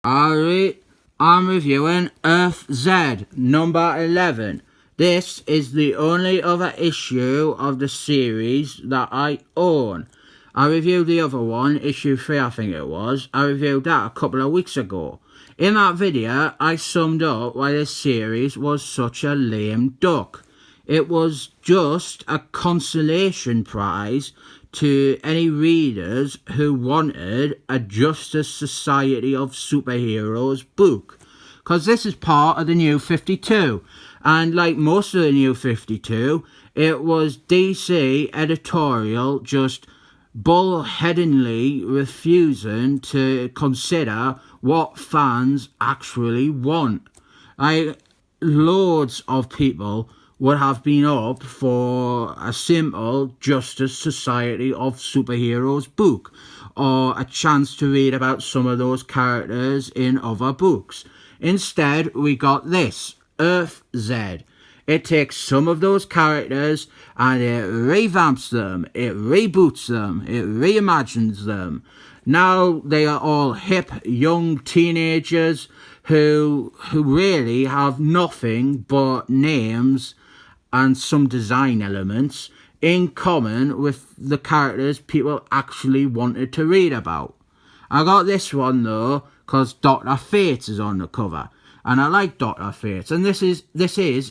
I'm reviewing Earth-Z number 11. This is the only other issue of the series that I own. I reviewed the other one, issue 3 I think it was. I reviewed that a couple of weeks ago. In that video, I summed up why this series was such a lame duck. It was just a consolation prize to any readers who wanted a Justice Society of Superheroes book. Because this is part of the New 52. And like most of the New 52, it was DC editorial just bullheadedly refusing to consider what fans actually want. Like, loads of people would have been up for a simple Justice Society of Superheroes book, or a chance to read about some of those characters in other books. Instead, we got this, Earth-Z. It takes some of those characters and it revamps them, it reboots them, it reimagines them. Now they are all hip, young teenagers who really have nothing but names and some design elements in common with the characters people actually wanted to read about. I got this one though because Dr. Fate is on the cover, and I like Dr. Fate, and this is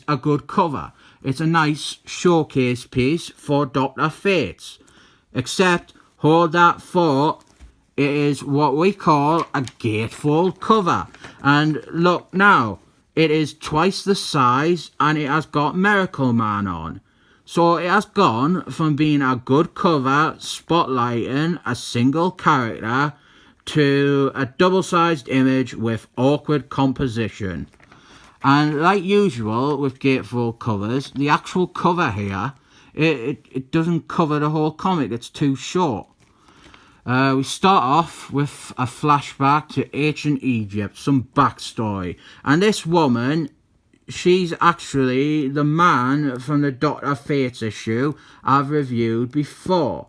a good cover. It's a nice showcase piece for Dr. Fate, except hold that thought, it is what we call a gatefold cover. And look now, it is twice the size and it has got Miracle Man on. So it has gone from being a good cover spotlighting a single character to a double-sized image with awkward composition. And like usual with gatefold covers, the actual cover here, it doesn't cover the whole comic, it's too short. We start off with a flashback to ancient Egypt, some backstory. And this woman, she's actually the man from the Dr. Fate issue I've reviewed before.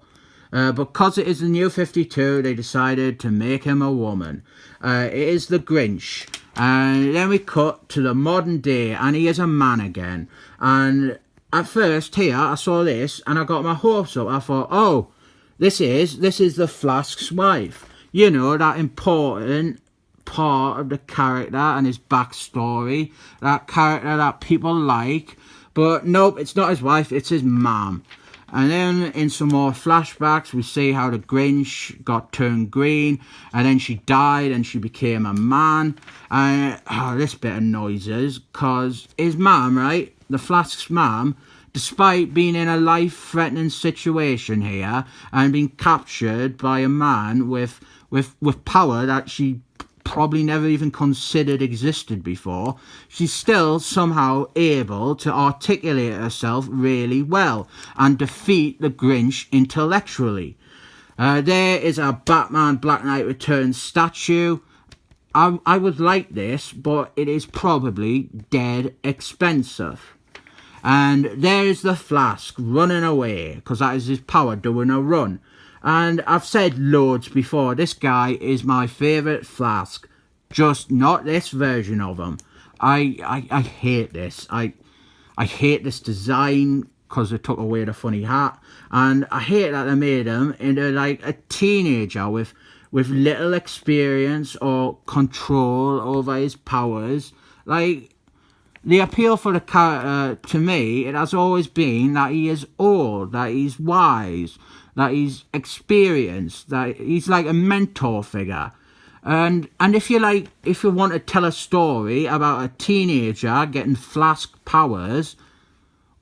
Because it is the New 52, they decided to make him a woman. It is the Grinch. And then we cut to the modern day, and he is a man again. And at first here, I saw this, and I got my hopes up. I thought, oh, this is the Flask's wife. You know, that important part of the character and his backstory. That character that people like. But nope, it's not his wife, it's his mum. And then in some more flashbacks, we see how the Grinch got turned green. And then she died and she became a man. And this bit annoys us, because his mum, right, the Flask's mum, despite being in a life-threatening situation here and being captured by a man with power that she probably never even considered existed before, she's still somehow able to articulate herself really well and defeat the Grinch intellectually. There is a Batman Black Knight Returns statue. I would like this, but it is probably dead expensive. And there is the Flask running away, because that is his power doing a run. And I've said loads before, this guy is my favourite Flask, just not this version of him. I hate this. I hate this design because they took away the funny hat, and I hate that they made him into like a teenager with little experience or control over his powers. Like, the appeal for the character, to me, it has always been that he is old, that he's wise, that he's experienced, that he's like a mentor figure. And if you want to tell a story about a teenager getting Flask powers,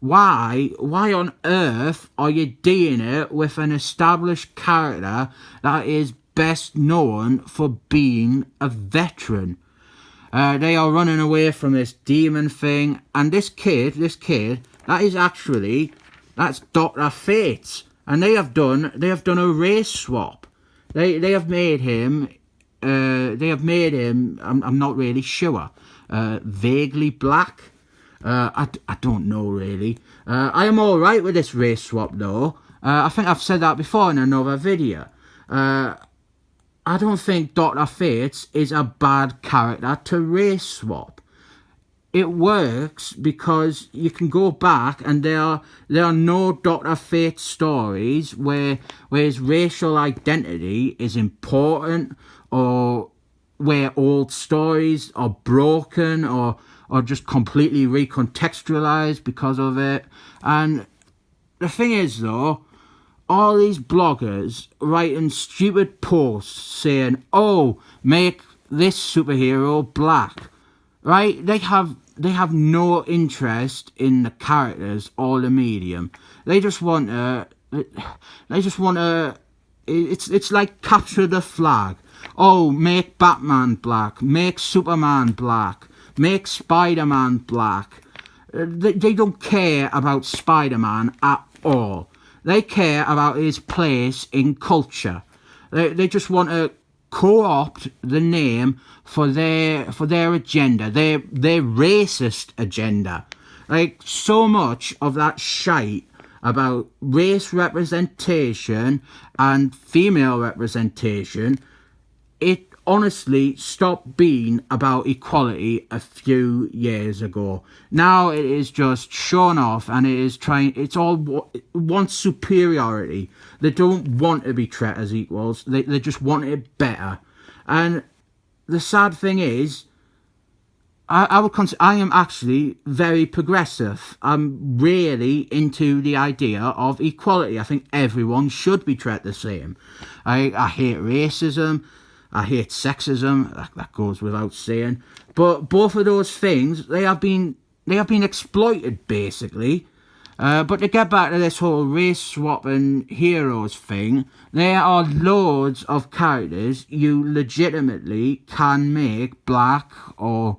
why on earth are you doing it with an established character that is best known for being a veteran? They are running away from this demon thing, and this kid, that's Dr. Fate, and they have done a race swap. They have made him, I'm not really sure, vaguely black. I don't know really. I am alright with this race swap though. I think I've said that before in another video. I don't think Dr. Fates is a bad character to race swap. It works because you can go back and there are no Dr. Fate stories where his racial identity is important, or where old stories are broken or just completely recontextualized because of it. And the thing is though, all these bloggers writing stupid posts saying, oh, make this superhero black, right? They have no interest in the characters or the medium. They just want to. It's like capture the flag. Oh, make Batman black. Make Superman black. Make Spider-Man black. They don't care about Spider-Man at all. They care about his place in culture. They just want to co-opt the name for their agenda, their racist agenda. Like, so much of that shite about race representation and female representation, it honestly stopped being about equality a few years ago. Now it is just shown off, and it's all wants superiority. They don't want to be treated as equals. They just want it better. And the sad thing is, I am actually very progressive. I'm really into the idea of equality. I think everyone should be treated the same. I hate racism. I hate sexism. That goes without saying. But both of those things, they have been exploited basically. But to get back to this whole race swapping heroes thing, there are loads of characters you legitimately can make black or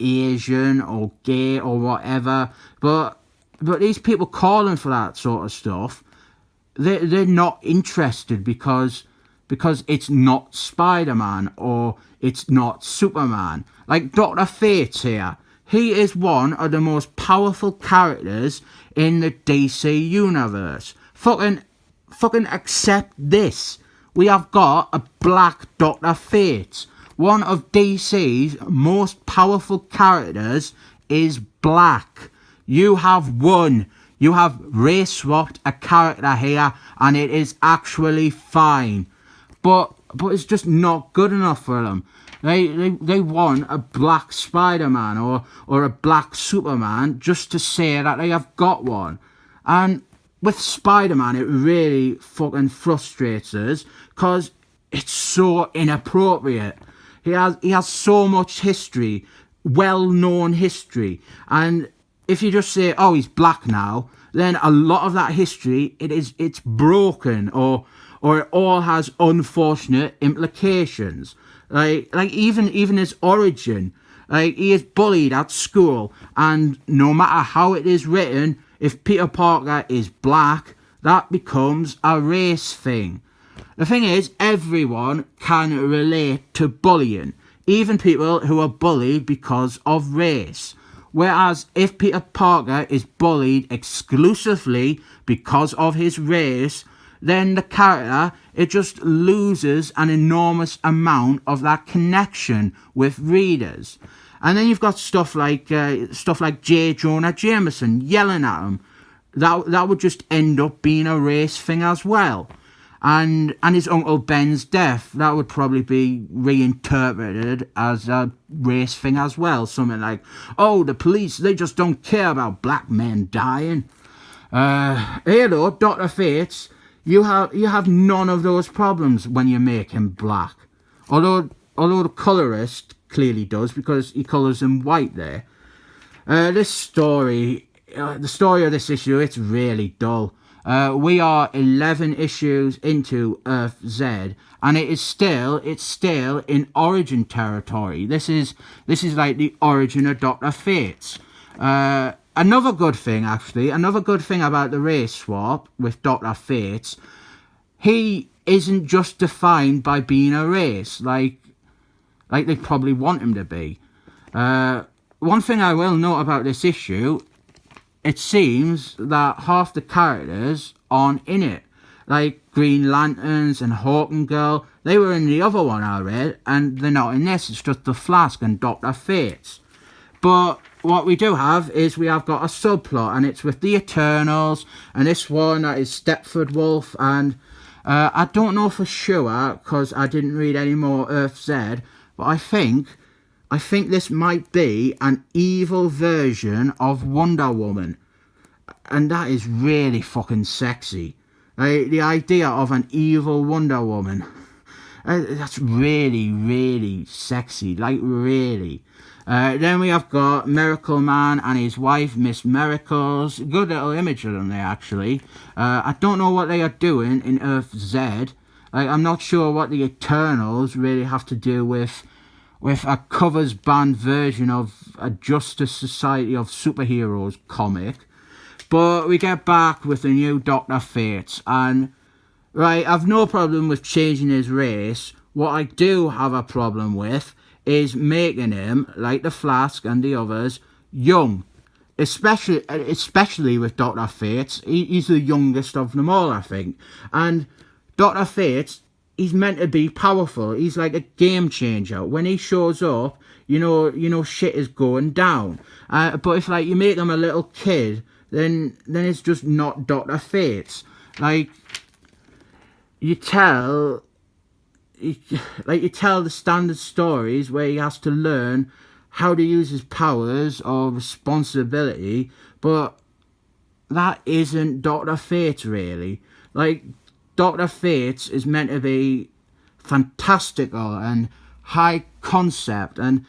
Asian or gay or whatever. But these people calling for that sort of stuff, they're not interested because it's not Spider-Man or it's not Superman. Like Dr. Fates here. He is one of the most powerful characters in the DC universe. Fucking accept this. We have got a black Dr. Fates. One of DC's most powerful characters is black. You have won. You have race swapped a character here, and it is actually fine. But it's just not good enough for them. They want a black Spider-Man or a black Superman just to say that they have got one. And with Spider-Man, it really fucking frustrates us because it's so inappropriate. He has so much history, well-known history. And if you just say, oh, he's black now, then a lot of that history, it's broken or it all has unfortunate implications. Like even his origin, like he is bullied at school, and no matter how it is written, if Peter Parker is black, that becomes a race thing. The thing is, everyone can relate to bullying, even people who are bullied because of race. Whereas if Peter Parker is bullied exclusively because of his race, then the character, it just loses an enormous amount of that connection with readers. And then you've got stuff like J. Jonah Jameson yelling at him. That would just end up being a race thing as well. And his Uncle Ben's death, that would probably be reinterpreted as a race thing as well. Something like, oh, the police, they just don't care about black men dying. Here though, Dr. Fates, you have none of those problems when you make him black. Although the colourist clearly does, because he colours him white there. The story of this issue, it's really dull. We are 11 issues into Earth-Z, and it's still in origin territory. This is like the origin of Dr. Fates. Another good thing about the race swap with Dr. Fates, he isn't just defined by being a race like they probably want him to be. One thing I will note about this issue, it seems that half the characters aren't in it. Like Green Lanterns and Hawking Girl, they were in the other one I read, and they're not in this. It's just the Flask and Dr. Fates. But what we do have is we have got a subplot, and it's with the Eternals, and this one that is Stepford Wolf, and I don't know for sure because I didn't read any more Earth-Z, but I think this might be an evil version of Wonder Woman, and that is really fucking sexy. The idea of an evil Wonder Woman, that's really, really sexy, like really. Then we have got Miracle Man and his wife, Miss Miracles. Good little image of them there, actually. I don't know what they are doing in Earth-Z. I'm not sure what the Eternals really have to do with a covers band version of a Justice Society of Superheroes comic. But we get back with the new Dr. Fates, and right, I've no problem with changing his race. What I do have a problem with is making him, like the Flask and the others, young. Especially with Dr. Fates. He's the youngest of them all, I think. And Dr. Fates, he's meant to be powerful. He's like a game changer. When he shows up, you know shit is going down. But if like you make him a little kid, then it's just not Dr. Fates. Like you tell the standard stories where he has to learn how to use his powers or responsibility, but that isn't Dr. Fates really. Like Dr. Fates is meant to be fantastical and high concept, and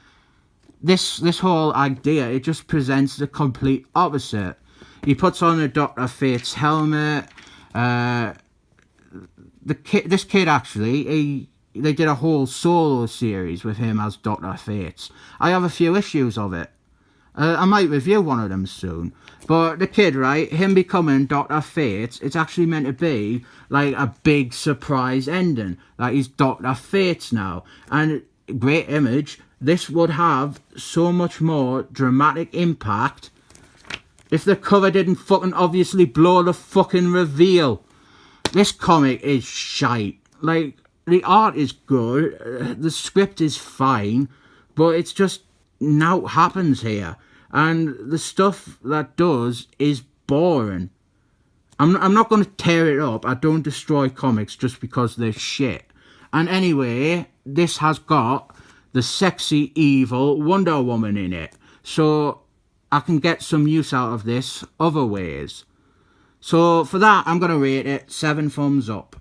this whole idea, it just presents the complete opposite. He puts on a Dr. Fates helmet. This kid actually, they did a whole solo series with him as Dr. Fates. I have a few issues of it. I might review one of them soon. But the kid, right, him becoming Dr. Fates, it's actually meant to be like a big surprise ending. Like he's Dr. Fates now. And great image. This would have so much more dramatic impact if the cover didn't fucking obviously blow the fucking reveal. This comic is shite. Like, the art is good, the script is fine, but it's just now happens here. And the stuff that does is boring. I'm not going to tear it up. I don't destroy comics just because they're shit. And anyway, this has got the sexy, evil Wonder Woman in it. So I can get some use out of this other ways. So for that, I'm going to rate it 7 thumbs up.